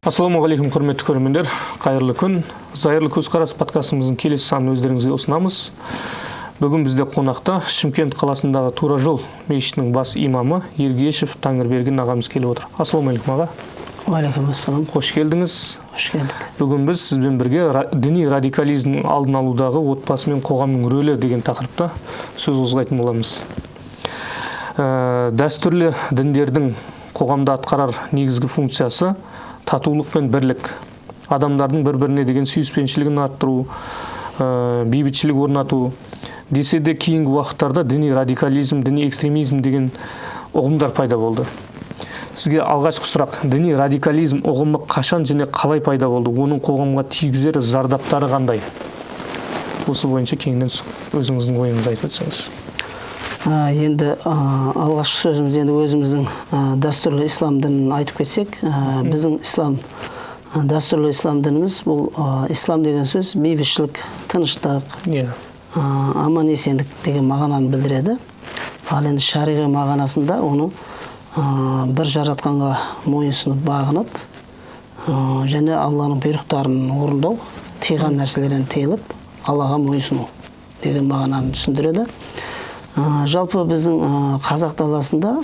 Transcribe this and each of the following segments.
Ассалаумағалейкум, құрметті көрермендер. Қайырлы күн. Зайырлы көзқарас подкастымыздың келесі санын өздеріңізге ұсынамыз. Бүгін бізде қонақта Шымкент қаласындағы Тура жол мешітінің бас имамы Ергешев Таңырберген ағамыз келіп отыр. Ассалаумағалейкум аға. Уалейкум ассалам. Қош келдіңіз. Қош келдік. Бүгін біз сізбен бірге діни радикализмнің алдын алудағы отбасы мен қоғамның рөлі деген тақырыпта сөз қозғайтын боламыз. Дәстүрлі діндердің қоғамда атқарар негізгі функциясы татулық пен бірлік, адамдардың бір-біріне деген сүйіспеншілігін арттыру, бейбітшілік орнату. Десе де кейінгі уақыттарда діни радикализм, діни экстремизм деген ұғымдар пайда болды. Сізге алғашқы сұрақ: діни радикализм ұғымы қашан және қалай пайда болды? Оның қоғамға тигізер зардаптары қандай? Осы бойынша кеңінен өзіңіздің ойыңызды айтып өтсеңіз. Енді алғашқы сөзіміз енді өзіміздің дәстүрлі ислам дінін айтып кетсек, біздің дәстүрлі ислам дініміз бұл ислам деген сөз бейбітшілік, тыныштық, аман есендік деген мағынаны білдіреді. Ал енді шариғи мағынасында оны бір жаратқанға мойынсұнып бағынып, және Алланың бұйрықтарын орындау, тыйған нәрселерден тыйылып, Аллаға мойынсыну деген мағынаны түсіндіреді. Жалпы біздің қазақ даласында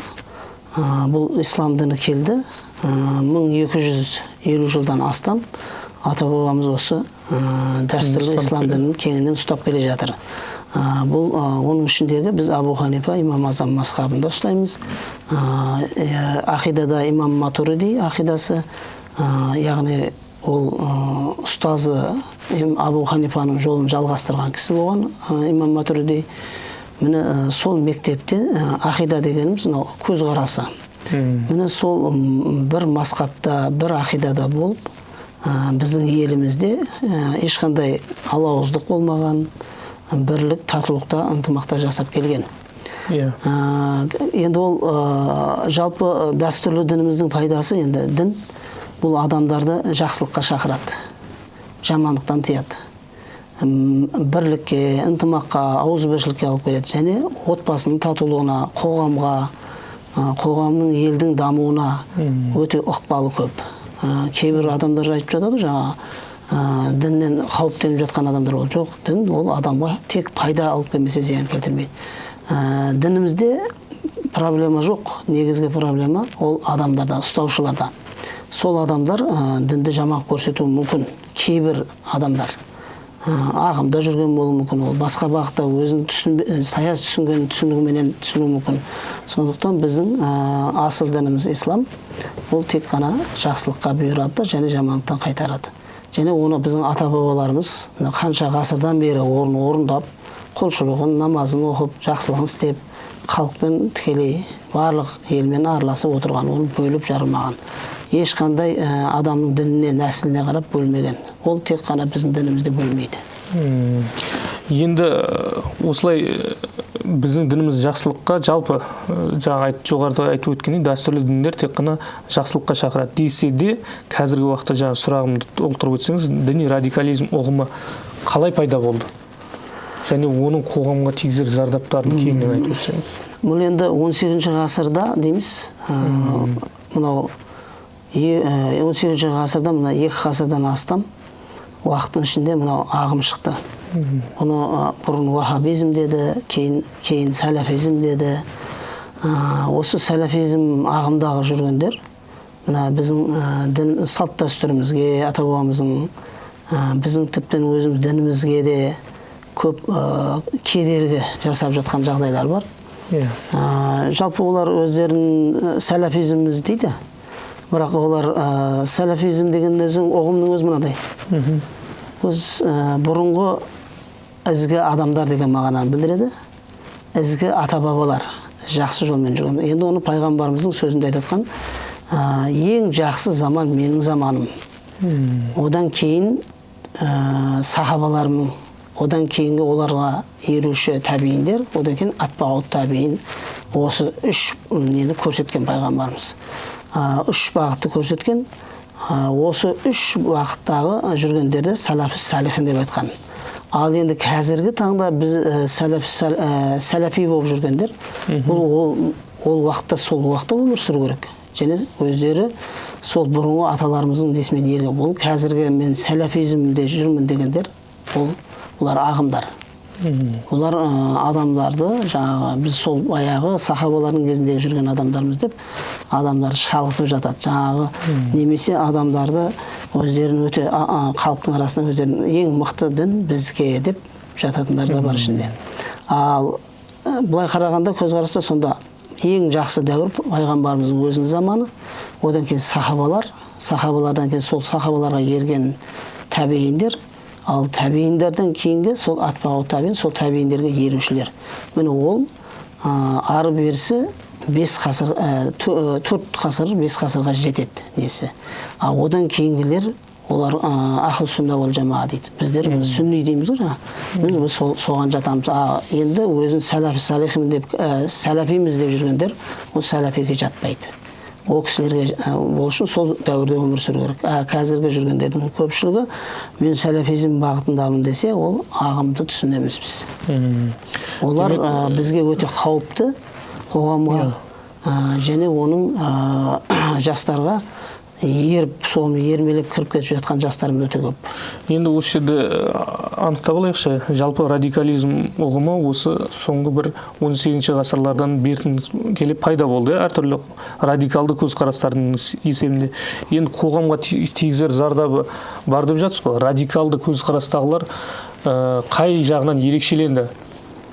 бұл ислам діні келді. 1250 жылдан астам ата-бабамыз осы дәстүрлі ислам дінін кеңінен ұстап келе жатыр. Бұл оның ішіндегі біз Абу Ханифа, имам Азам мазхабында ұстаймыз. Ақидада имам Матуриди ақидасы, яғни ол ұстазы Абу Ханифаның жолын жалғастырған кісі болған имам Матуриди. Міне сол мектепте ақида дегеніміз көзқарасы. Міне сол бір мазхабта, бір ақидада болып, біздің елімізде ешқандай алауыздық болмаған, бірлік, татулықта, ынтымақта жасап келген. Енді ол жалпы дәстүрлі дініміздің пайдасы, енді дін бұл адамдарды жақсылыққа шақырады, жамандықтан тыяды. Бірлікке, ынтымаққа, ауызбіршілікке алып келеді, және отбасының татулығына, қоғамға, қоғамның елдің дамуына өте ықпалы көп. Кейбір адамдар айтып жатады, жаңа діннен қауіптеніп жатқан адамдар ол жоқ. Дін ол адамға тек пайда алып келмесе зиян келтірмейді. Дінімізде проблема жоқ. Негізгі проблема ол адамдарда, ұстаушыларда. Сол адамдар дінді жаман көрсетуі мүмкін. Кейбір адамдар ағымда жүрген болуы мүмкін, ол басқа бағытта өзінің саяз түсінген түсінігіменен түсіну мүмкін. Сондықтан біздің асыл дініміз ислам, ол тек қана жақсылыққа бұйырады және жамандықтан қайтарады. Және оны біздің ата-бабаларымыз қанша ғасырдан бері орындап, құлшылығын, намазын оқып, жақсылығын істеп, халықпен тікелей барлық елмен араласып отырған, оны бөліп жарылмаған. Ешқандай адамның дініне, нәсіліне қарап бөлмеген. Ол тек қана біздің дінімізде бөлмейді. Енді осылай біздің дініміз жақсылыққа, жалпы жоғарыда айтып өткендей, дәстүрлі діндер тек қана жақсылыққа шақырады. Десе де, қазіргі уақытта сұрағымды толықтырып өтсеңіз, діни радикализм ұғымы қалай пайда болды? Және оның қоғамға тигізер зардаптарын кеңінен айтып өтсеңіз. Бұл енді 18 ғасырда дейміз, мынау 18 ғасырда, мына 2 ғасырдан астам уақыттың ішінде мынау ағым шықты. Бұны бұрын вахабизм деді, кейін сәләфизм деді. Осы сәләфизм ағымдағы жүргендер, мына біздің дін салт дәстүрімізге, ата-бабамыздың, біздің тіптен өзіміз дінімізге де көп кедергі жасап жатқан жағдайлар бар. Жалпы олар өздерін сәләфизміміз дейді. Бірақ олар сәләфизм деген ұғымның өзі мынадай. Бұрынғы ізгі адамдар деген мағынаны білдіреді. Ізгі ата-бабалар жақсы жолмен жүрген. Енді оны пайғамбарымыздың сөзінде айтқан, ең жақсы заман менің заманым. Одан кейін сахабаларымның, одан кейінгі оларға еруші тәбиіндер, одан кейін атбағут тәбиін, осы 3 нені көрсеткен пайғамбарымыз. 3 бағытты көрсеткен, осы 3 бағыттағы жүргендерді салафи салихин деп айтқан. Ал енді қазіргі таңда біз сәләфи болып жүргендер, ол уақытта сол уақытта өмір сүру керек. Және өздері сол бұрынғы аталарымыздың несімен ерген. Бұл қазіргі мен сәләфизмде жүрмін дегендер, бұлар ағымдар. Олар адамдарды жаңағы біз сол баяғы сахабалардың кезіндегі жүрген адамдармыз деп адамдар шалғытып жатады. Жаңағы немесе адамдарды өздерін өте халықтың арасында өздерін ең мықты дін бізге деп жататындар да бар ішінде. Ал былай қарағанда көзқараста сонда ең жақсы дәуір пайғамбарымыздың өзінің заманы, одан кейін сахабалардан кейін сол сахабаларға ерген тәбииндер, ал тәбииндерден кейінгі сол атбағу тәбиин, сол тәбииндерге ерушілер. Міне ол ары берісі 4 ғасыр 5 ғасырға жетеді несі. Одан кейінгілер олар ахл сүнна уал жамаа дейді. Біздер сүнни дейміз ғой жаңа. Біз соған жатамыз. Енді өзін сәләфиміз деп жүргендер ол сәләфиге жатпайды. Ол кісілерге ол үшін сол дәуірде өмір сүру керек. Қазіргі жүргендердің көпшілігі мен сәләфизм бағытындамын десе, ол ағымды түсінеміз біз. Олар бізге өте қауіпті қоғамға және оның жастарға ермелеп кіріп кетіп жатқан жастарымыз өте көп. Енді осы жерде анықтап алайықшы, жалпы радикализм ұғымы осы соңғы бір 18 ғасырлардан бертін келіп пайда болды. Әртүрлі радикалды көзқарастардың есебінде. Енді қоғамға тигізер зардабы бар деп жатсыз ғой. Радикалды көзқарастағылар қай жағынан ерекшеленді?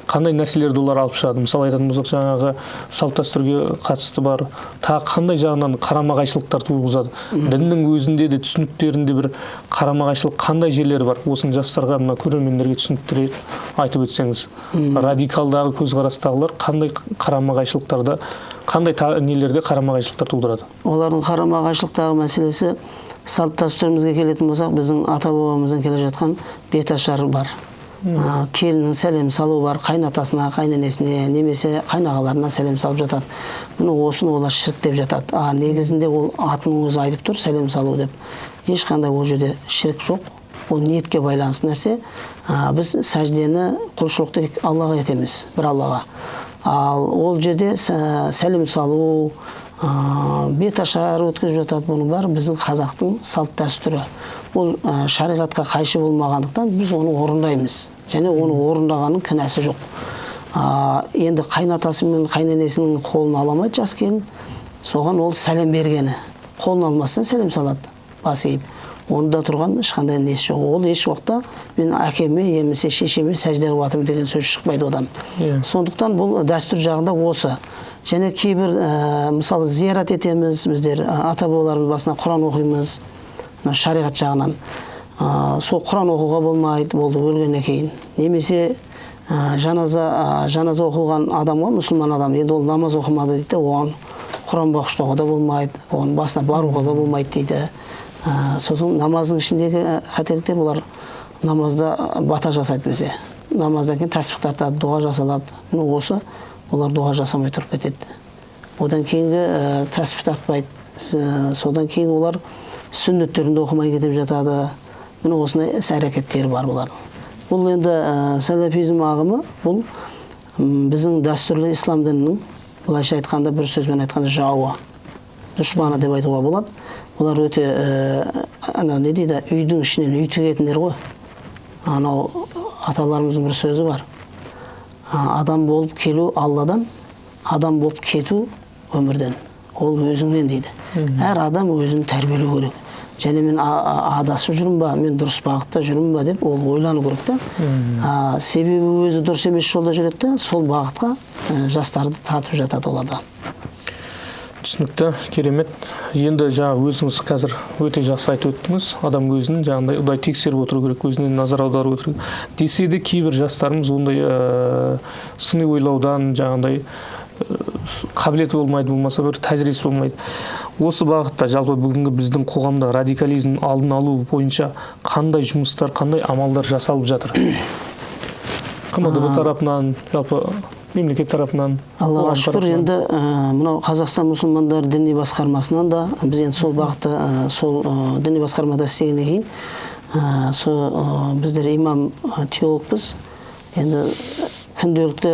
Қандай нәрселерді олар алып шығады? Мысалы айтатын болсақ, жаңағы салт дәстүрге қатысты бар, тағы қандай жағынан қарама-қайшылықтар туғызады? Діннің өзінде де түсініктерінде бір қарама-қайшылық қандай жерлері бар? Осыны жастарға, мына көрермендерге түсініктіре айтып өтсеңіз. Радикалдағы көзқарастағылар қандай қарама-қайшылықтарда, қандай нелерде қарама-қайшылықтар тудырады? Олардың қарама-қайшылықтағы мәселесі салт дәстүрімізге келетін болсақ, біздің ата-бабамыздан келе жатқан беташар бар. Келіннің сәлем салу бар, қайнатасына, қайненесіне, немесе қайнағаларына сәлем салып жатады. Мұны осыны олар шірк деп жатады. Негізінде ол атының өзі айтып тұр, сәлем салу деп. Ешқандай ол жерде шірк жоқ. Ол ниетке байланысты нәрсе. Біз сәждені, құлшылықты тек Аллаға етеміз, бір Аллаға. Ал ол жерде сәлем салу, беташар өткізіп жатады, бұның бәрі біздің қазақтың салт дәстүрі. Ол шариғатқа қайшы болмағандықтан біз оны орындаймыз. Және оны орындағанның кінәсі жоқ. Енді қайнатасы мен қайненесінің қолын аламайды жас келін. Соған ол сәлем бергені. Қолын алмастан сәлем салады, бас иіп. Онда тұрған ешқандай несі жоқ. Ол еш уақытта мен әкеме, емесе шешеме сәжде қылып жатырмын деген сөз шықпайды одан. Сондықтан бұл дәстүр жағында осы. Және кейбір мысалы зиярат етеміз, біздер ата-бабаларымыз басына Құран оқимыз. Шариғат жағынан сол Құран оқуға болмайды, болды өлгеннен кейін. Немесе жаназа оқылған адамға, мұсылман адам, енді ол намаз оқымады дейді, оған Құран бағыштауға да болмайды, оған басына баруға да болмайды дейді. Сосын намаздың ішіндегі қателіктер, олар намазда бата жасайды бізде. Намаздан кейін тәсбих тартады, дұға жасалады. Осы олар дұға жасамай тұрып кетеді. Одан кейінгі тәсбих тартпайды. Содан кейін олар сүннеттерінде оқымай кетіп жатады. Міне осындай іс-әрекеттері бар бұлардың. Бұл енді сәләфизм ағымы, бұл біздің дәстүрлі ислам дінінің, былайша айтқанда, бір сөзбен айтқанда жауы, дұшпаны деп айтуға болады. Олар өте не дейді, үйдің ішінен үй тігетіндер ғой. Анау аталарымыздың бір сөзі бар. Адам болып келу Алладан, адам болып кету өмірден. Ол өзіңден дейді. Әр адам өзін тәрбиелеу керек. Және мен адасып жүрмін ба, мен дұрыс бағытта жүрмін ба деп ол ойлану керек та. Себебі өзі дұрыс емес жолда жүреді де, сол бағытқа жастарды татып жатады оларда. Түсінікті, керемет. Енді жаңа өзіңіз қазір өте жақсы айтып өттіңіз. Адам өзінің жаңағыдай ұдай тексеріп отыру керек, өзіне назар аударып отыру керек. Десе де кейбір жастарымыз ондай сыни ойлаудан жаңағыдай қабілеті болмайды, болмаса бір тәжірибесі болмайды. Осы бағытта жалпы бүгінгі біздің қоғамда радикализм алдын алу бойынша қандай жұмыстар, қандай амалдар жасалып жатыр? КМДБ тарапынан, жалпы мемлекет тарапынан? Аллаға шүкір, енді мынау Қазақстан мұсылмандар діни басқармасынан да біз енді сол бағытта, сол діни басқармада істегеннен кейін біздер имам теологпыз. Енді күнделікті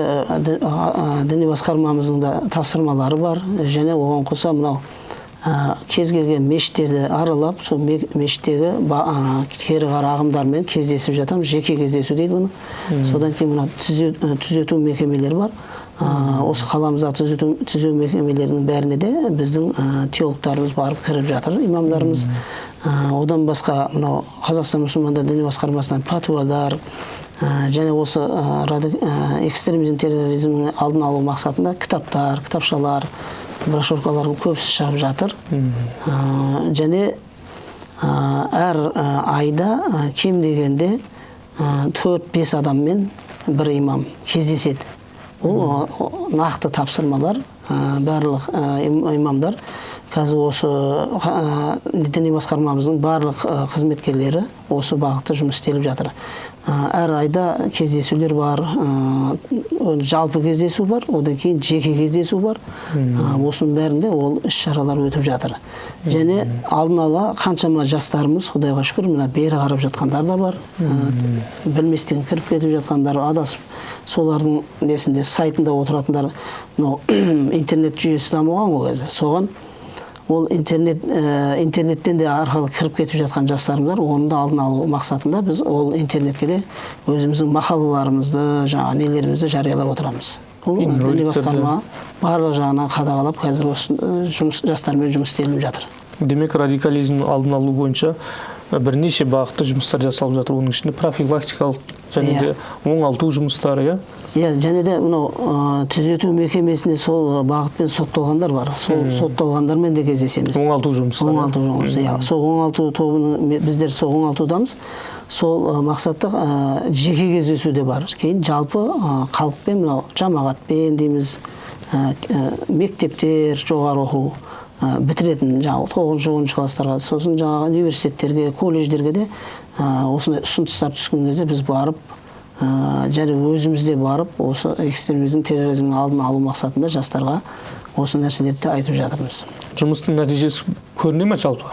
діни басқармамыздың да тапсырмалары бар. Және оған қоса мынау кез келген мешіттерді аралап, сол мешіттегі кері қара ағымдармен кездесіп жатамыз. Жеке кездесу дейді бұны. Содан кейін мына түзету мекемелері бар. Осы қаламызда түзету мекемелерінің бәріне де біздің теологтарымыз барып кіріп жатыр, имамдарымыз. Одан басқа мынау Қазақстан мұсылмандар діни басқармасынан пәтуалар және осы экстремизм, терроризмнің алдын алу мақсатында кітаптар, кітапшалар, брошюркалардың көбісі шығып жатыр. Және әр айда кем дегенде 4-5 адаммен бір имам кездеседі. Бұл нақты тапсырмалар. Барлық имамдар қазір осы діни басқармамыздың барлық қызметкерлері осы бағытта жұмыс істеліп жатыр. Әр айда кездесулер бар, жалпы кездесу бар, одан кейін жеке кездесу бар. Осының бәрінде ол іс-шаралар өтіп жатыр. Және алдын ала қаншама жастарымыз, Құдайға шүкір, мына бері қарап жатқандар да бар. Білместен кіріп кетіп жатқандар, адасып, солардың несінде сайтында отыратындар, интернет жүйесі дамыған ғой қазір. Соған ол интернеттен де арқылы кіріп кетіп жатқан жастарымыздар, оны да алдын алу мақсатында біз ол интернетке де өзіміздің мақалаларымызды, жаңа нелерімізді жариялап отырамыз. Бұл діни басқарма барлық жағынан қадағалап, қазір осы жастармен жұмыс істеліп жатыр. Демек, радикализмнің алдын алу бойынша бірнеше бағытта жұмыстар жасалып жатыр. Оның ішінде профилактикалық және де оңалту жұмыстары, және де мынау түзету мекемесінде сол бағытпен сотталғандар бар. Сол сотталғандармен де кездесеміз. Оңалту жұмыстары. Оңалту жұмысы, сол оңалту тобының, біздер сол оңалтудамыз. Сол мақсатта жеке кездесуде бар. Кейін жалпы халықпен, мынау жамағатпен дейміз, мектептер, жоғары оқу бітіретін, жаңағы 9-10 кластарға, сосын жаңағы университеттерге, колледждерге де осындай ұсыныстар түскен кезде біз барып, және өзімізде барып, осы экстремизм, терроризмнің алдын алу мақсатында жастарға осы нәрселерді айтып жатырмыз. Жұмыстың нәтижесі көріне ме жалпы?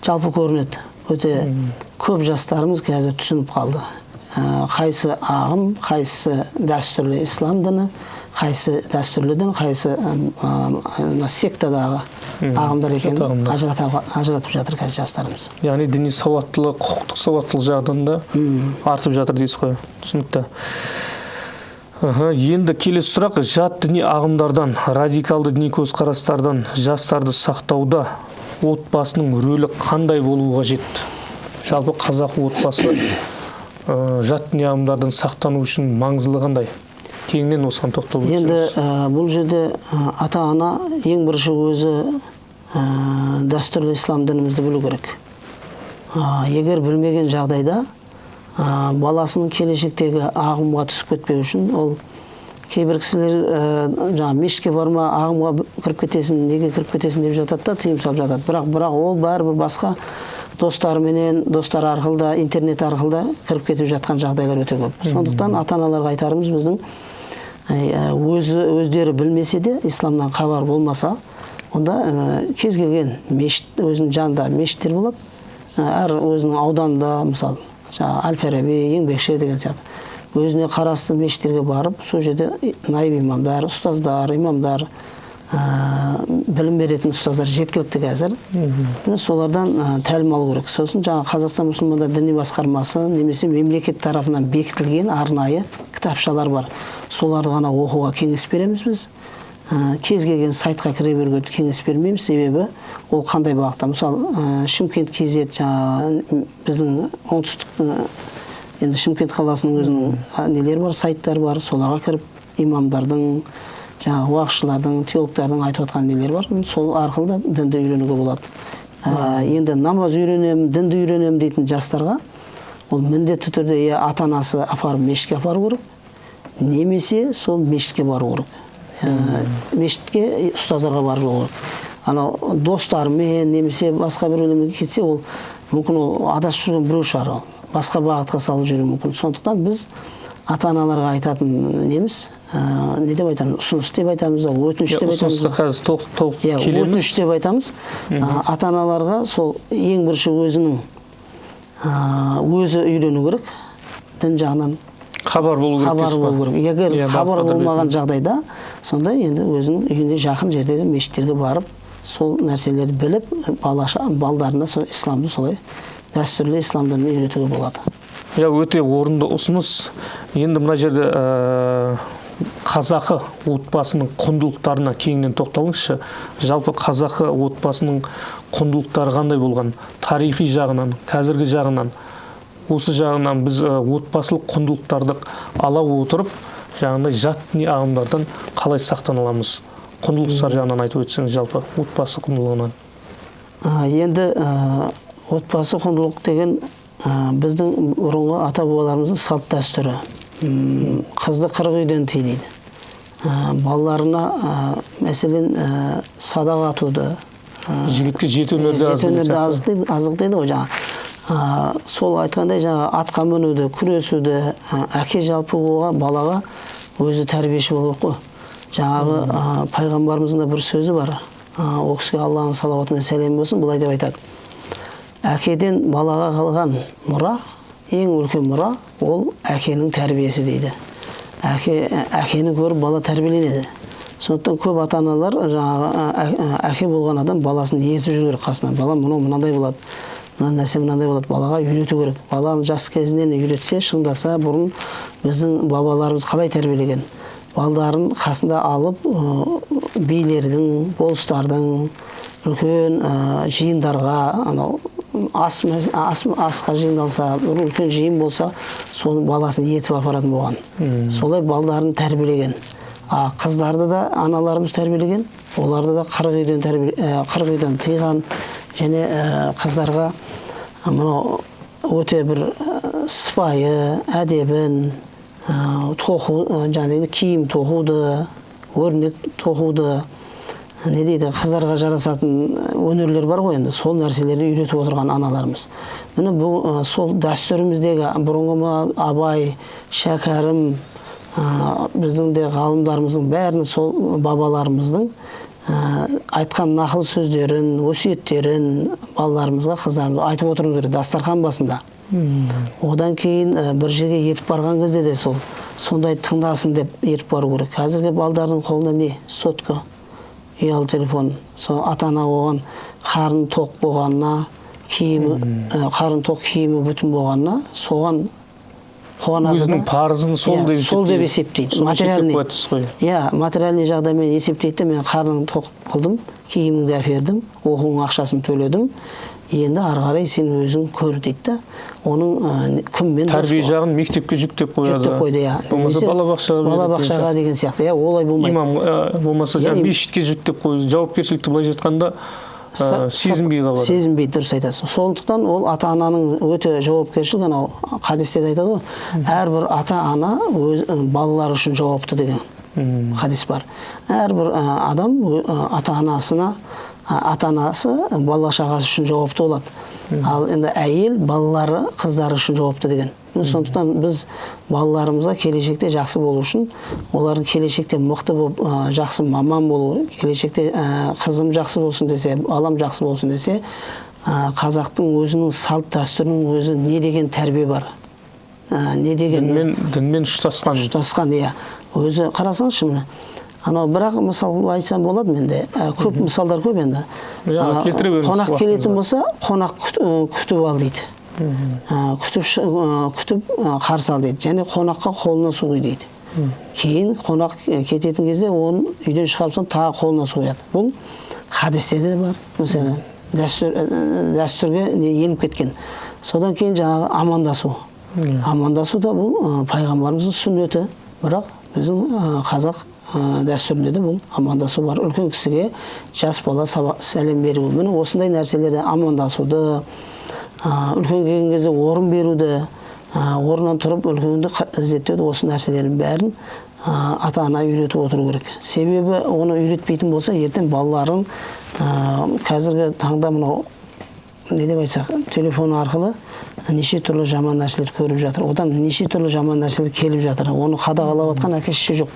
Жалпы көрінеді. Өте көп жастарымыз қазір түсініп қалды. Қайсы ағым, қайсы дәстүрлі ислам діні, қайсы дәстүрлі дін, қайсы сектадағы ағымдар екенін ажыратып жатыр қазір жастарымыз. Яғни діни сауаттылық, құқықтық сауаттылық жағдайында артып жатыр дейсіз ғой. Түсінікті. Енді келесі сұрақ, жат діни ағымдардан, радикалды діни көзқарастардан жастарды сақтауда отбасының рөлі қандай болуы қажет? Жалпы қазақ отбасы жат діни ағымдардан сақтану үшін маңыздылығы қандай? Кеңінен осыған тоқталып өтсеңіз. Енді бұл жерде ата-ана ең бірінші өзі дәстүрлі ислам дінімізді білу керек. Егер білмеген жағдайда баласының келешектегі ағымға түсіп кетпеу үшін, ол кейбір кісілер жаңа мешітке барма, ағымға кіріп кетесің, неге кіріп кетесің деп жатады да, тыйым салып жатады. Бірақ ол бәрібір басқа достарменен, достар арқылы, интернет арқылы кіріп кетіп жатқан жағдайлар өте көп. Сондықтан ата-аналарға айтарымыз, біздің өздері білмесе де, исламнан хабар болмаса, онда кез келген мешіт, өзінің жанында мешіттер болады. Әр өзінің ауданында, мысалы, Әл-Фараби, Еңбекші деген сияқты, өзіне қарасты мешіттерге барып, сол жерде наиб имамдар, ұстаздар, имамдар, білім беретін ұстаздар жеткілікті қазір. Солардан тәлім алу керек. Сосын жаңа Қазақстан мұсылмандар діни басқармасы немесе мемлекет тарапынан бекітілген арнайы кітапшалар бар. Соларды ғана оқуға кеңес береміз біз. Кез келген сайтқа кіре беруге кеңес бермейміз, себебі ол қандай бағытта. Мысалы, Шымкент KZ, біздің оңтүстіктің, енді Шымкент қаласының өзінің нелері бар, сайттар бар, соларға кіріп имамдардың, жаңағы уағызшылардың, теологтардың айтып отқан нелері бар. Сол арқылы да дінді үйренуге болады. Енді намаз үйренемін, дінді үйренемін дейтін жастарға ол міндетті түрде ата-анасы апарып мешітке апару керек, немесе сол мешітке бару керек. Мешітке ұстаздарға бару керек. Анау достарымен немесе басқа біреулермен кетсе, ол мүмкін ол адасып жүрген біреу шығар, ол басқа бағытқа салып жүруі мүмкін. Сондықтан біз ата-аналарға айтатын неміз, не деп айтамыз, ұсыныс деп айтамыз, өтініш деп айтамыз. Ұсынысқа қазір толық келеміз. Өтініш деп айтамыз. Ата-аналарға сол ең бірінші өзі үйрену керек, дін жағынан хабар болу керек. Егер хабар болмаған жағдайда, сонда енді өзінің үйіне жақын жердегі мешіттерге барып, сол нәрселерді біліп балдарына сол исламды солай дәстүрлі исламдан үйретуге болады. Өте орынды ұсыныс. Енді мына жерде қазақы отбасының құндылықтарына кеңінен тоқталыңызшы. Жалпы қазақы отбасының құндылықтары қандай болған? Тарихи жағынан, қазіргі жағынан, осы жағынан біз отбасылық құндылықтарды ала отырып, жаңағындай жат діни ағымдардан қалай сақтана аламыз? Құндылықтар жағынан айтып өтсеңіз, жалпы отбасы құндылығынан. Енді отбасы құндылық деген біздің бұрынғы ата бабаларымыздың салт дәстүрі. Қызды 40 үйден тый дейді. Балаларына мәселен садақ атуды, жігітке жеті өнерді азық дейді ғой жаңа. Сол айтқандай жаңа атқа мінуді, күресуді, әке жалпы балаға өзі тәрбиеші болу қой. Жаңағы пайғамбарымыздың да бір сөзі бар. Ол кісіге Алланың салауаты мен сәлемі болсын, былай деп айтады. Әкеден балаға қалған мұра, ең үлкен мұра, ол әкенің тәрбиесі дейді. Әкені көріп бала тәрбиеленеді. Сондықтан көп ата-аналар әке болған адам баласын ертіп жүру керек қасына. Бала мынандай болады, мына нәрсе мынандай болады, балаға үйрету керек. Баланы жас кезінен үйретсе, шыңдаса, бұрын біздің бабаларымыз қалай тәрбиелеген? Балдарын қасында алып, билердің, болыстардың, үлкен жиындарға, асқа жиындалса, үлкен жиын болса, соны баласын ертіп апаратын болған. Солай балдарын тәрбиелеген. Қыздарды да аналарымыз тәрбиелеген, оларды да 40 үйден тыйған, және қыздарға өте бір сыпайы, әдебін, киім тоқуды, өрнек тоқуды, не дейді, қыздарға жарасатын өнерлер бар ғой енді, сол нәрселерді үйретіп отырған аналарымыз. Міне бұл сол дәстүріміздегі бұрынғы Абай, Шәкәрім, біздің де ғалымдарымыздың бәрін, сол бабаларымыздың айтқан нақыл сөздерін, өсиеттерін балаларымызға, қыздарымызға айтып отыруымыз керек дастархан басында. Одан кейін бір жерге етіп барған кезде де сондай тыңдасын деп етіп бару керек. Қазіргі балдардың қолында не? Сотка, ұялы телефон. Ата-ана оған қарын тоқ болғанына, қарын тоқ киімі бүтін болғанына, соған өзінің парызын сол деп есептейді. Материальный жағдаймен есептейді. Мен қарның тоқ болдым, киіміңді әпердім, оқуың ақшасын төледім. Енді ары қарай сен өзің көр дейді. Оның кіммен тәрбие жағын мектепке жүктеп қояды. Жүктеп қойды, иә. Болмаса балабақшаға деген сияқты. Олай болмайды. Имам болмаса мешітке жүктеп қойды. Жауапкершілікті былай жатқанда сезінбей қалады. Сезінбей, дұрыс айтасың. Сондықтан ол ата-ананың өте жауапкершілік, анау хадисте айтады ғой, әрбір ата-ана өз балалары үшін жауапты деген хадис бар. Әрбір адам ата-анасы бала-шағасы үшін жауапты болады. Ал енді әйел балалары, қыздары үшін жауапты деген. Сондықтан біз балаларымызға келешекте жақсы болу үшін, олардың келешекте мықты болып, жақсы маман болу, келешекте қызым жақсы болсын десе, балам жақсы болсын десе, қазақтың өзінің салт дәстүрінің өзі не деген тәрбие бар. Не деген дінмен ұштасқан, иә. Өзі қарасаңызшы міне. Бірақ мысал айтсам болады менде. Көп мысалдар көп енді. Қонақ келетін болса, қонақ күтіп ал дейді. Күтіп қарсы ал дейді. Және қонаққа қолына су құй дейді. Кейін қонақ кететін кезде оны үйден шығарып тағы қолына су құяды. Бұл хадисте де бар. Мысалы, дәстүрге еніп кеткен. Содан кейін жаңағы амандасу. Амандасу да бұл пайғамбарымыздың сүннеті. Бірақ біздің қазақ дәстүрінде де бұл амандасу бар. Үлкен кісіге жас бала сәлем беру. Міне осындай нәрселерде амандасуды, үлкен келген кезде орын беруді, орнынан тұрып үлкенді іздетуді, осы нәрселердің бәрін ата-ана үйретіп отыру керек. Себебі оны үйретпейтін болса, ертең балаларын қазіргі таңда мынау не деп айтсақ, телефон арқылы неше түрлі жаман нәрселер көріп жатыр. Одан неше түрлі жаман нәрселер келіп жатыр. Оны қадағалап жатқан әке-шеше жоқ.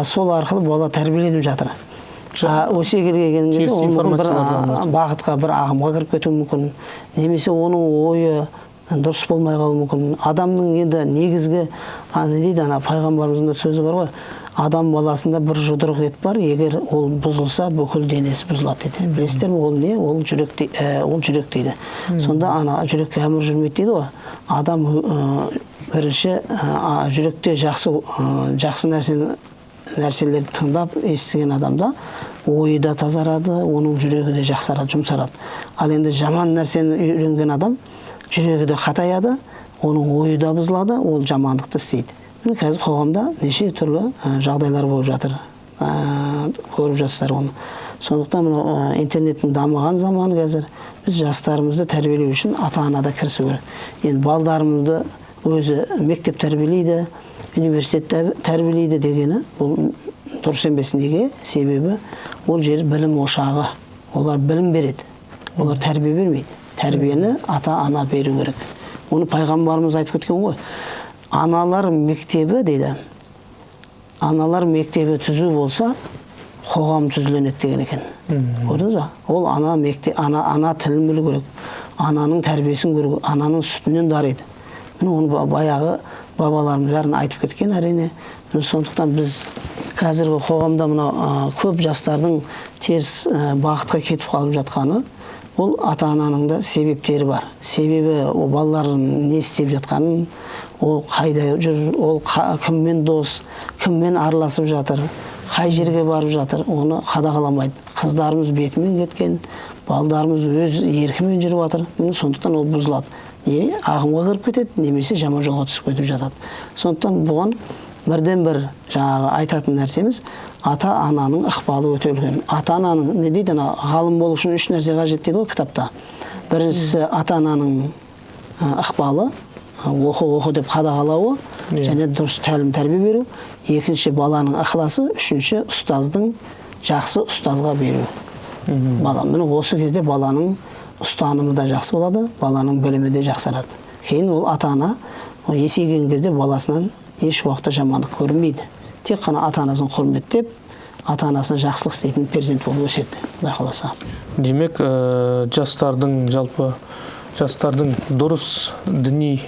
Сол арқылы бала тәрбиеленіп жатыр. Өсе келген кезде оның бір бағытқа, бір ағымға кіріп кетуі мүмкін. Немесе оның ойы дұрыс болмай қалуы мүмкін. Адамның енді негізгі не дейді, ана пайғамбарымыздың да сөзі бар ғой, адам баласында бір жұдырық ет бар, егер ол бұзылса бүкіл денесі бұзылады дейді. Білесіздер ме, ол не? Ол жүрек дейді. Сонда ана жүрекке әмір жүрмейді дейді ғой. Адам бірінші жүректе жақсы нәрселерді тыңдап естіген адамда ойы да тазарады, оның жүрегі де жақсарады, жұмсарады. Ал енді жаман нәрсені үйренген адам жүрегі де қатаяды, оның ойы да бұзылады, ол жамандықты істейді. Міне қазір қоғамда неше түрлі жағдайлар болып жатыр, көріп жатсыздар оны. Сондықтан интернеттің дамыған заманы қазір біз жастарымызды тәрбиелеу үшін ата-анада кірісу керек. Енді балдарымызды өзі мектеп тәрбиелейді, университет тәрбиелейді дегені бұл дұрыс емес. Неге? Себебі ол жер білім ошағы. Олар білім береді, олар тәрбие бермейді. Тәрбиені ата-ана беру керек. Оны пайғамбарымыз айтып кеткен ғой. Аналар мектебі дейді. Аналар мектебі түзу болса, қоғам түзіленеді деген екен. Көрдіңіз ба? Ол ана тілін білу керек. Ананың тәрбиесін көру, ананың сүтінен дариды. Оны баяғы бабаларымыз бәрін айтып кеткен, әрине. Сондықтан біз қазіргі қоғамда көп жастардың теріс бағытқа кетіп қалып жатқаны, ол ата-ананың да себептері бар. Себебі ол балалардың не істеп жатқанын, ол қайда жүр, ол кіммен дос, кіммен араласып жатыр, қай жерге барып жатыр, оны қадағаламайды. Қыздарымыз бетімен кеткен, балдарымыз өз еркімен жүріп жатыр. Сондықтан ол бұзылады. Не ағымға кіріп кетеді, немесе жаман жолға түсіп кетіп жатады. Сондықтан бұған бірден бір жаңағы айтатын нәрсеміз, ата-ананың ықпалы өте үлкен. Ата-ананың не дейді, ғалым болу үшін 3 нәрсе қажет дейді ғой кітапта. Біріншісі ата-ананың ықпалы, оқу деп қадағалауы, және дұрыс тәлім тәрбие беру. Екінші баланың ықыласы, үшінші ұстаздың жақсы ұстазға беру. Міне осы кезде баланың ұстанымы да жақсы болады, баланың білімі де жақсарады. Кейін ол ата-ана есейген кезде баласынан еш уақытта жамандық көрмейді. Тек қана ата-анасын құрметтеп, ата-анасына жақсылық істейтін перзент болып өседі, Құдай қаласа. Демек, жастардың дұрыс діни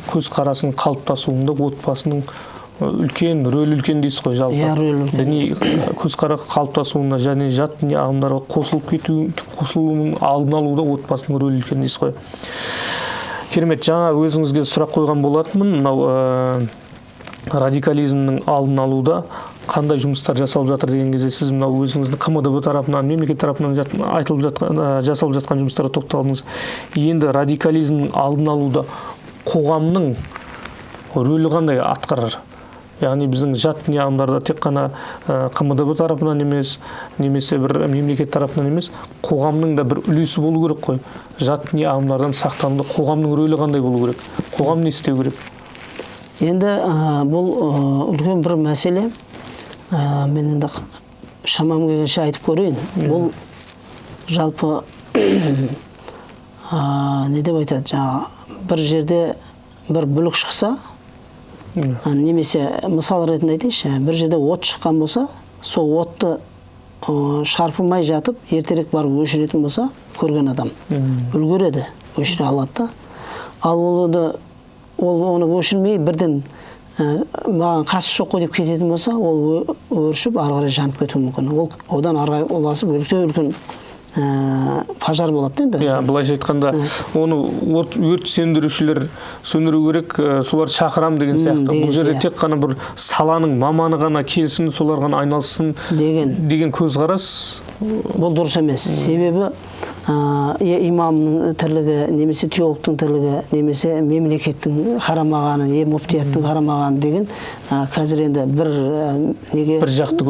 көзқарасын қалыптасуында отбасының рөлі үлкен дейсіз ғой, жалпы. Діни көзқара қалыптасуына және жат діни ағымдарға қосылуының алдын алуда отбасының рөлі үлкен дейсіз ғой. Керемет, жаңа өзіңізге сұрақ қойған болатынмын. Мынау радикализмнің алдын алуда қандай жұмыстар жасалып жатыр деген кезде сіз мынау өзіңіздің КМДБ тарапынан, мемлекет тарапынан жасалып жатқан жұмыстарға тоқталдыңыз. Енді радикализмнің алдын алуда қоғамның рөлі қандай атқарар? Яғни біздің жат діни ағымдарда тек қана КМДБ тарапынан емес, немесе бір мемлекет тарапынан емес, қоғамның да бір үлесі болу керек қой. Жат діни ағымдардан сақтануда қоғамның рөлі қандай болу керек? Қоғам не істеу керек? Енді бұл үлкен бір мәселе. Мен енді шамам келгенше айтып көрейін. Бұл жалпы не деп айтады, жаңа бір жерде бір бүлік шықса, немесе мысал ретінде айтайыншы, бір жерде от шыққан болса, сол отты шарпымай жатып, ертерек барып өшіретін болса, көрген адам үлгереді, өшіре алады да. Ал ол оны өшірмей бірден маған қасы жоқ қой деп кететін болса, ол өршіп ары қарай жанып кетуі мүмкін. Ол одан ары қарай ұласып үлкен пожар болады енді. Былайша айтқанда, оны өрт сөндірушілер сөндіру керек, солар шақырам деген сияқты. Бұл жерде тек қана бір саланың маманы ғана келсін, солар ғана айналсын деген көзқарас. Бұл дұрыс емес. Себебі имамның тірлігі, немесе теологтың тірлігі, немесе мемлекеттің қарамағаны, мұфтияттың қарамағаны деген қазір енді бір жақты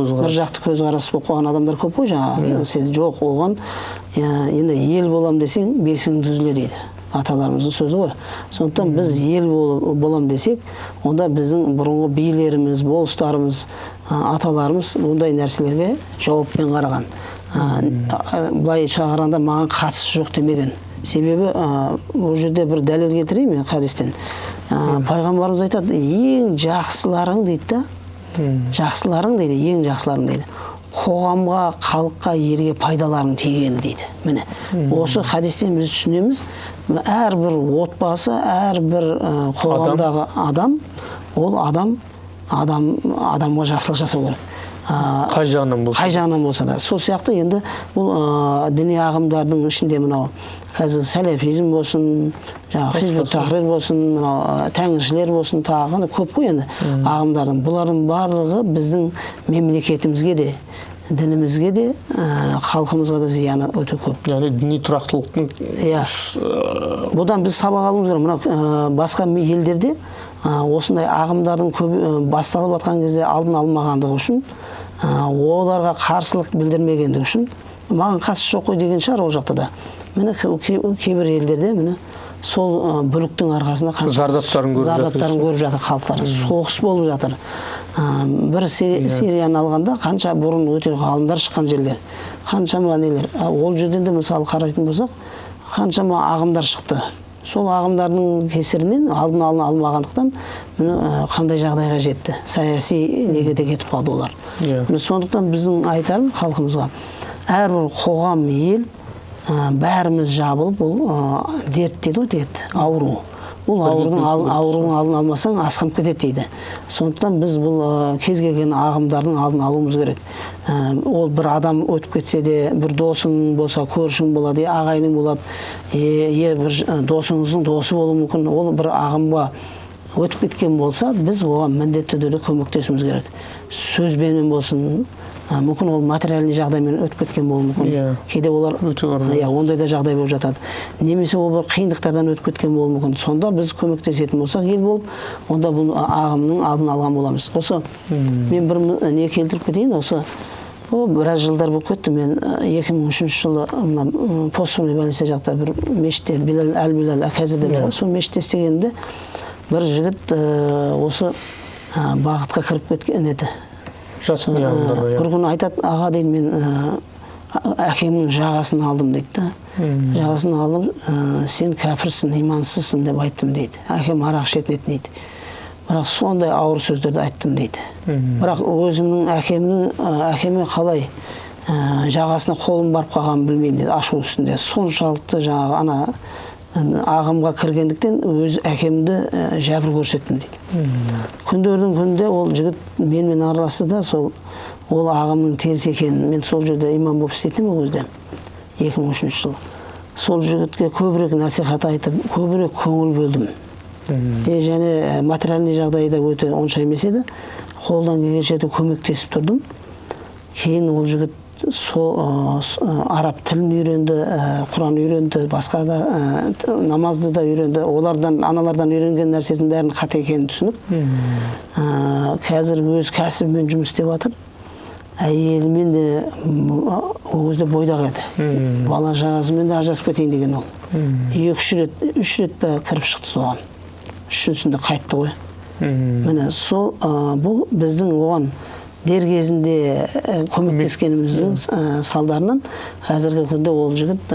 көзқарас болып қойған адамдар көп қой. Жоқ, оған енді ел болам десең, бесігің түзіле дейді. Аталарымыздың сөзі ғой. Сондықтан біз ел болам десек, онда біздің бұрынғы билеріміз, болыстарымыз, аталарымыз бұндай нәрселерге жауаппен қараған. Былай шағаранда маған қатысы жоқ демеген. Себебі бұл жерде бір дәлел келтірейін мен хадистен. Пайғамбарымыз айтады, ең жақсыларың дейді да, жақсыларың дейді, ең жақсыларың дейді. қоғамға, халыққа, елге пайдаларың тигені дейді. Міне, осы хадистен біз түсінеміз, әрбір отбасы, әрбір қоғамдағы адам, ол адамға жақсылық жасау керек. Қай жағынан болса да. Сол сияқты енді бұл діни ағымдардың ішінде мынау қазір сәләфизм болсын, хизбут тахрир болсын, тәңіршілер болсын, тағы көп қой енді ағымдардың. Бұлардың барлығы біздің мемлекетімізге де, дінімізге де, халқымызға да зияны өте көп. Яғни діни тұрақтылықтың бұдан біз сабақ алуымыз керек. Мынау басқа елдерде осындай ағымдардың басталып жатқан кезде алдын алмағандығы үшін, оларға қарсылық білдірмегендігі үшін, маған қатысы жоқ қой деген шығар ол жақта да. Міне кейбір елдерде міне сол бүліктің арқасында зардаптарын көріп жатыр халықтар. Соғыс болып жатыр. Бір Сирияны алғанда қанша бұрын өте ғалымдар шыққан жерлер, қаншама нелер. Ол жерден де мысалы қарайтын болсақ, қаншама ағымдар шықты. Сол ағымдардың кесірінен алдын алмағандықтан қандай жағдайға жетті. Саяси неге де кетіп қалды олар. Сондықтан біздің айтарым халқымызға, әрбір қоғам, ел, бәріміз жабылып, ол дерт дейді, дерт, ауру. Ол аурудың алдын алмасаң асқынып кетеді дейді. Сондықтан біз бұл кез келген ағымдардың алдын алуымыз керек. Ол бір адам өтіп кетсе де, бір досың болса, көршің болады, ағайының болады, бір досыңыздың досы болуы мүмкін. Ол бір ағымға өтіп кеткен болса, біз оған міндетті түрде көмектесуіміз керек. Сөзбен болсын, мүмкін ол материальный жағдаймен өтіп кеткен болуы мүмкін. Кейде олар ондай да жағдай болып жатады. Немесе ол бір қиындықтардан өтіп кеткен болуы мүмкін. Сонда біз көмектесетін болсақ, ел болып, онда бұл ағымның алдын алған боламыз. Осы мен бір не келтіріп кетейін, осы біраз жылдар болып кетті. Мен 2003 жылы Постумный больница жақта бір мешітте, Әл-Билал қазірде бар, сол мешітте істегенімде бір жігіт осы бағытқа кіріп кеткен еді. Бір күні айтады, аға дейді, мен әкемнің жағасын алдым дейді. Жағасын алып, сен кәпірсің, имансызсың деп айттым дейді. Әкем арақ ішетін еді дейді. Бірақ сондай ауыр сөздерді айттым дейді. Бірақ өзімнің әкеме қалай жағасына қолым барып қалғанын білмеймін дейді, ашу үстінде. Соншалықты жаңағы ағымға кіргендіктен өз әкемді жәбір көрсеттім дейді. Күндердің күнінде ол жігіт менімен араласты да, ол ағымның теріс екенін, мен сол жерде имам болып істейтінмін ол кезде, 2003 жылы. Сол жігітке көбірек насихат айтып, көбірек көңіл бөлдім. Және материальный жағдайда өте онша емес еді. Қолдан келгенше көмектесіп тұрдым. Кейін ол жігіт араб тілін үйренді, Құран үйренді, басқа да намазды да үйренді. Олардан, аналардан үйренген нәрсесінің бәрін қате екенін түсініп, қазір өз кәсібімен жұмыс істеп жатыр. Әйелімен де ол кезде бойдақ еді. Бала шағасымен де ажырасып кетейін деген ол. 2-3 рет кіріп шықты соған. Үшіншісінде қайтты ғой. Міне сол бұл біздің оған дер кезінде көмектескеніміздің салдарынан қазіргі күнде ол жігіт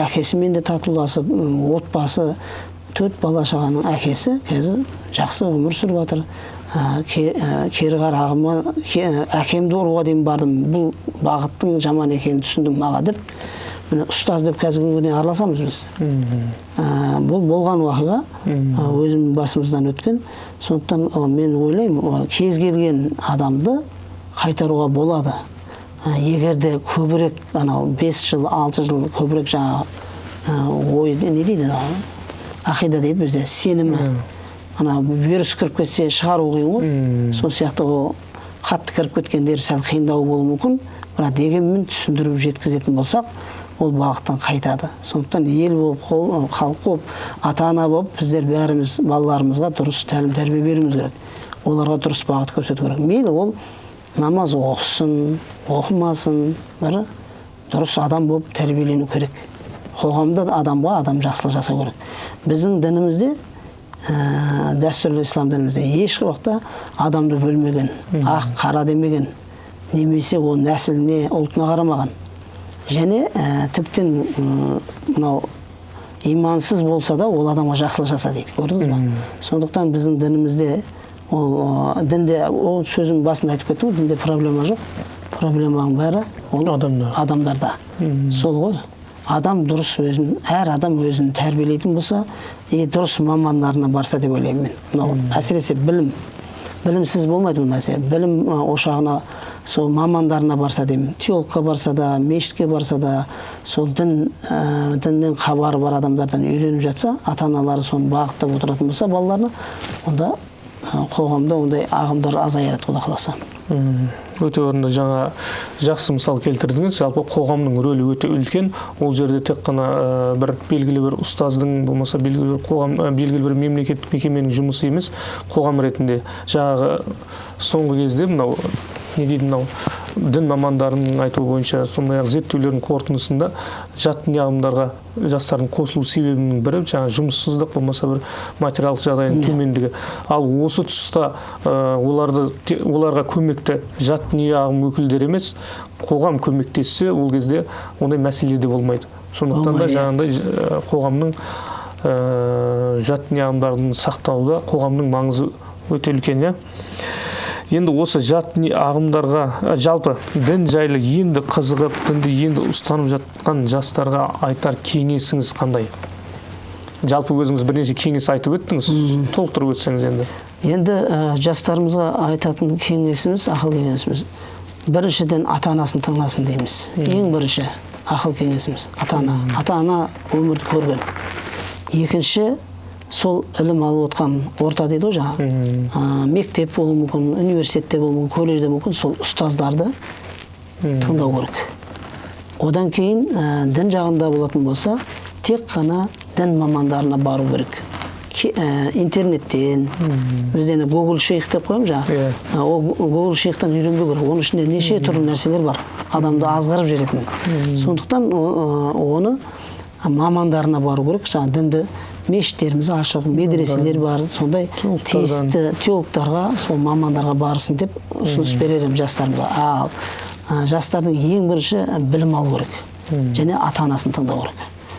әкесімен де татуласып, отбасы, 4 бала шағаның әкесі қазір жақсы өмір сүріп жатыр. Кері қарағыма әкемді ұруға дейін бардым, бұл бағыттың жаман екенін түсіндім аға деп. Міне ұстаз деп қазіргі күнде араласамыз біз. Бұл болған уақиға өзімнің басымыздан өткен. Сондықтан мен ойлаймын, кез келген адамды қайтаруға болады. Егерде көбірек 5 жыл, 6 жыл көбірек ой не дейді, ақида дейді бізде, сенімі. Вирус кіріп кетсе шығару қиын ғой. Сол сияқты қатты кіріп кеткендер сәл қиындау болуы мүмкін. Бірақ дегенмен түсіндіріп жеткізетін болсақ, ол бағыттан қайтады. Сондықтан ел болып, халық болып, ата-ана болып, біздер бәріміз балаларымызға дұрыс тәлім тәрбие беруіміз керек. Оларға дұрыс бағыт көрсету керек. Мейлі ол намаз оқысын, оқымасын, бір дұрыс адам болып тәрбиелену керек. Қоғамда адамға адам жақсылық жасау керек. Біздің дінімізде, дәстүрлі ислам дінімізде еш уақытта адамды бөлмеген, ақ, қара демеген, немесе ол нәсіліне, ұлтына қарамаған. Және тіптен мынау имансыз болса да ол адамға жақсылық жаса дейді. Көрдіңіз ба? Сондықтан біздің дінімізде, дінде, ол сөзім басында айтып кеттім, дінде проблема жоқ. проблеманың бәрі ол адамдарда. Сол ғой. Адам дұрыс өзін, әр адам өзін тәрбиелейтін болса, дұрыс мамандарына барса деп ойлаймын мен. Әсіресе білімсіз болмайды бұл нәрсе. Білім ошағына, сол мамандарына барса деймін. Теологқа барса да, мешітке барса да, сол діннен хабары бар адамдардан үйреніп жатса, ата-аналары соны бағыттап отыратын болса балаларына, онда қоғамда ондай ағымдар азаяды, Құда қаласа. Өте орынды, жаңа жақсы мысал келтірдіңіз. Жалпы қоғамның рөлі өте үлкен. Ол жерде тек қана бір белгілі бір ұстаздың, болмаса белгілі бір мемлекеттік мекеменің жұмысы емес, қоғам ретінде. Жаңағы соңғы кезде мынау дін мамандарының айтуы бойынша, сондай-ақ зерттеулердің қорытындысында жат діни ағымдарға жастардың қосылу себебінің бірі жаңағы жұмыссыздық, болмаса бір материалдық жағдайының төмендігі. Ал осы тұста оларға көмекті жат діни ағым өкілдері емес, қоғам көмектессе, ол кезде ондай мәселе де болмайды. Сондықтан да жаңағындай қоғамның жат діни ағымдардың сақталуда қоғамның маңызы өте үлкен. Енді осы жат діни ағымдарға, жалпы дін жайлы енді қызығып, дінді енді ұстанып жатқан жастарға айтар кеңесіңіз қандай? Жалпы өзіңіз бірнеше кеңес айтып өттіңіз, толықтырып өтсеңіз енді. Енді жастарымызға айтатын кеңесіміз, ақыл кеңесіміз, біріншіден ата-анасын тыңдасын дейміз. Ең бірінші ақыл кеңесіміз ата-ана. Ата-ана өмірді көрген. Екінші, сол ілім алып отқан орта дейді ғой жаңа. Мектеп болуы мүмкін, университетте болуы мүмкін, колледжде мүмкін, сол ұстаздарды тыңдау керек. Одан кейін дін жағында болатын болса, тек қана дін мамандарына бару керек. Интернеттен, бізден Google шейх деп қойым жаңа. Ол Google шейхтан үйренбеу керек. Оның ішінде неше түрлі нәрселер бар, адамды азғырып жіберетін. Сондықтан оны мамандарына бару керек. Жаңа дінді мешіттеріміз ашық, медреселер бар, сондай тиісті теологтарға, сол мамандарға барсын деп ұсыныс берерім жастарымызға. Ал жастардың ең бірінші білім алу керек. Және ата-анасын тыңдау керек.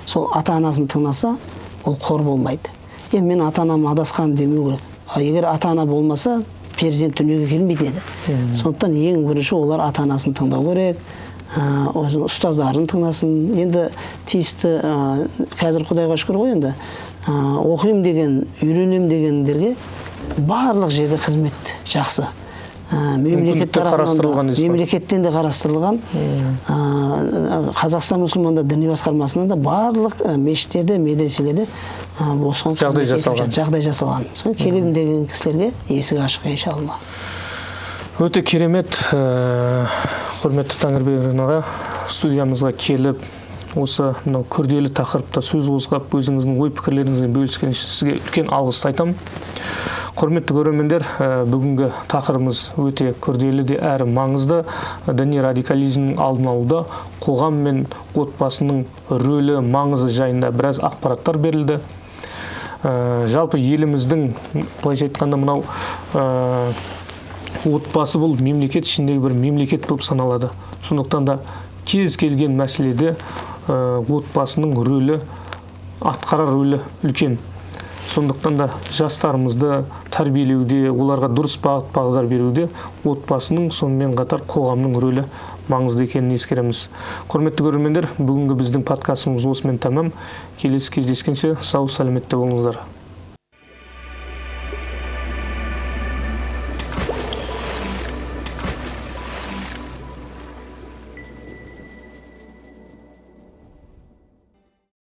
Сол ата-анасын тыңдаса, ол қор болмайды. Мен ата-анам адасқан демеу керек. Егер ата-ана болмаса, перзент дүниеге келмейтін еді. Сондықтан ең бірінші олар ата-анасын тыңдау керек. Ұстаздарын тыңдасын. Енді тиісті, қазір Құдайға шүкір ғой енді, оқимын деген, үйренем дегендерге барлық жерде қызмет жақсы. Мемлекеттен де қарастырылған. Қазақстан мұсылмандар діни басқармасынан да барлық мешіттерде, медреселерде жағдай жасалған. Келемін деген кісілерге есік ашық, иншалла. Өте керемет, құрметті Тәңірберген аға, студиямызға келіп, осы күрделі тақырыпта сөз қозғап, өзіңіздің ой пікірлеріңізбен бөліскен үшін сізге үлкен алғысты айтамын. Құрметті көрермендер, бүгінгі тақырыбымыз өте күрделі де әрі маңызды. Діни радикализмнің алдын алуда қоғам мен отбасының рөлі, маңызы жайында біраз ақпараттар берілді. Жалпы еліміздің, былайша айтқанда, мынау отбасы бұл мемлекет ішіндегі бір мемлекет болып саналады. Сондықтан да кез келген мәселеде отбасының рөлі, атқарар рөлі үлкен. Сондықтан да жастарымызды тәрбиелеуде, оларға дұрыс бағдар беруде отбасының, сонымен қатар қоғамның рөлі маңызды екенін ескереміз. Құрметті көрермендер, бүгінгі біздің подкастымыз осымен тәмам. Келесі кездескенше сау, сәлеметте болыңыздар.